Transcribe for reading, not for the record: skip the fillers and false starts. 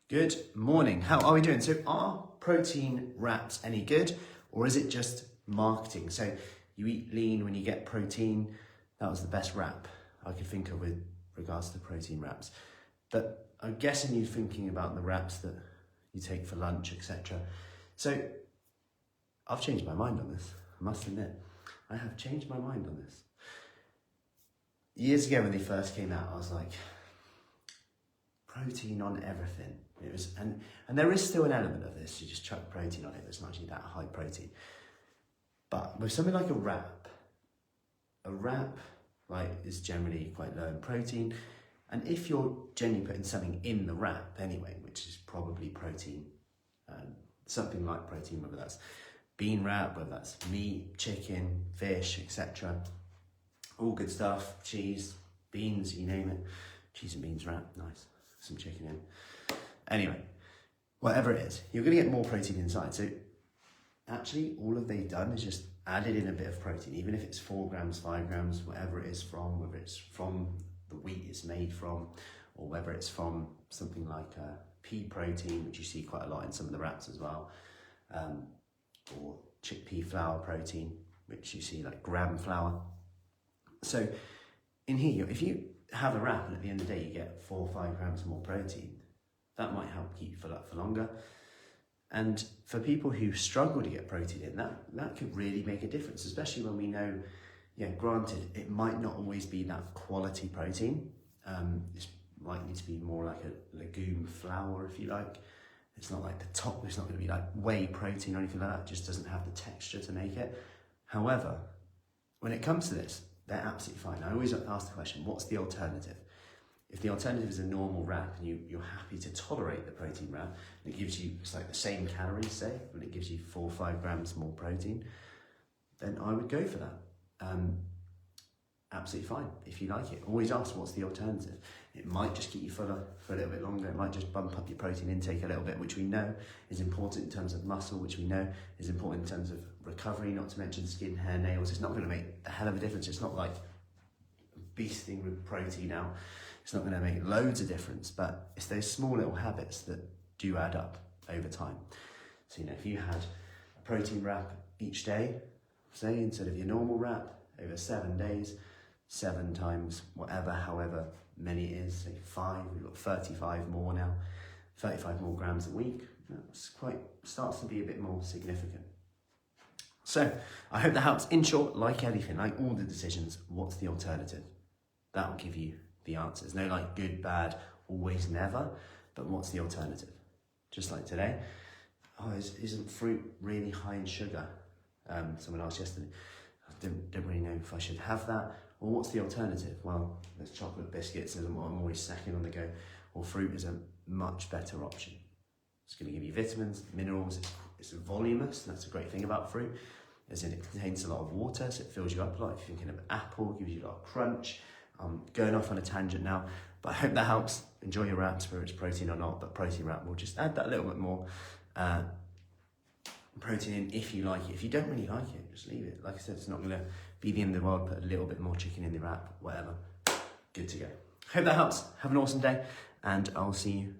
Good morning. How are we doing? So are protein wraps any good, or is it just marketing? So you eat lean when you get protein. That was the best wrap I could think of with regards to protein wraps. But I'm guessing you're thinking about the wraps that you take for lunch, etc. So I've changed my mind on this. I must admit, I have changed my mind on this. Years ago when they first came out, I was like, protein on everything. It was, and there is still an element of this. You just chuck protein on it. It's not actually that high protein. But with something like a wrap like is generally quite low in protein. And if you're generally putting something in the wrap anyway, which is probably protein, something like protein, whether that's bean wrap, whether that's meat, chicken, fish, etc. All good stuff, cheese, beans, you name it. Cheese and beans wrap, nice. Some chicken in. Anyway, whatever it is, you're going to get more protein inside. So actually, all they've done is just added in a bit of protein, even if it's 4 grams, 5 grams, whatever it is from, whether it's from the wheat it's made from, or whether it's from something like pea protein, which you see quite a lot in some of the wraps as well, or chickpea flour protein, which you see like gram flour. So in here, if you have a wrap and at the end of the day you get 4 or 5 grams more protein, that might help keep you full up for longer. And for people who struggle to get protein in, that could really make a difference, especially when we know, granted, it might not always be that quality protein. It's likely to be more like a legume flour, if you like. It's not like it's not going to be like whey protein or anything like that. It just doesn't have the texture to make it. However, when it comes to this, they're absolutely fine. I always ask the question, what's the alternative? If the alternative is a normal wrap and you're happy to tolerate the protein wrap, and it gives you, it's like the same calories, say, but it gives you 4 or 5 grams more protein, then I would go for that. Absolutely fine, if you like it. Always ask what's the alternative. It might just keep you fuller for a little bit longer. It might just bump up your protein intake a little bit, which we know is important in terms of muscle, which we know is important in terms of recovery, not to mention skin, hair, nails. It's not going to make a hell of a difference. It's not like beasting with protein out. It's not going to make loads of difference, but it's those small little habits that do add up over time. So, if you had a protein wrap each day, say, instead of your normal wrap, over 7 days, 7 times whatever, however many it is, say 5, we've got 35 more now, 35 more grams a week. That's starts to be a bit more significant. So I hope that helps. In short, like anything, like all the decisions, what's the alternative? That will give you the answers. No like good, bad, always, never, but what's the alternative? Just like today, isn't fruit really high in sugar? Someone asked yesterday, I don't really know if I should have that. Or what's the alternative? Well, there's chocolate biscuits, is what I'm always snacking on the go, or fruit is a much better option. It's going to give you vitamins, minerals, it's voluminous, and that's a great thing about fruit, as in it contains a lot of water, so it fills you up a lot. If you're thinking of apple, gives you a lot of crunch. I'm going off on a tangent now, but I hope that helps. Enjoy your wraps, whether it's protein or not, but protein wrap will just add that little bit more protein in if you like it. If you don't really like it, just leave it. Like I said, it's not going to be the end of the world. Put a little bit more chicken in the wrap, whatever. Good to go. Hope that helps. Have an awesome day, and I'll see you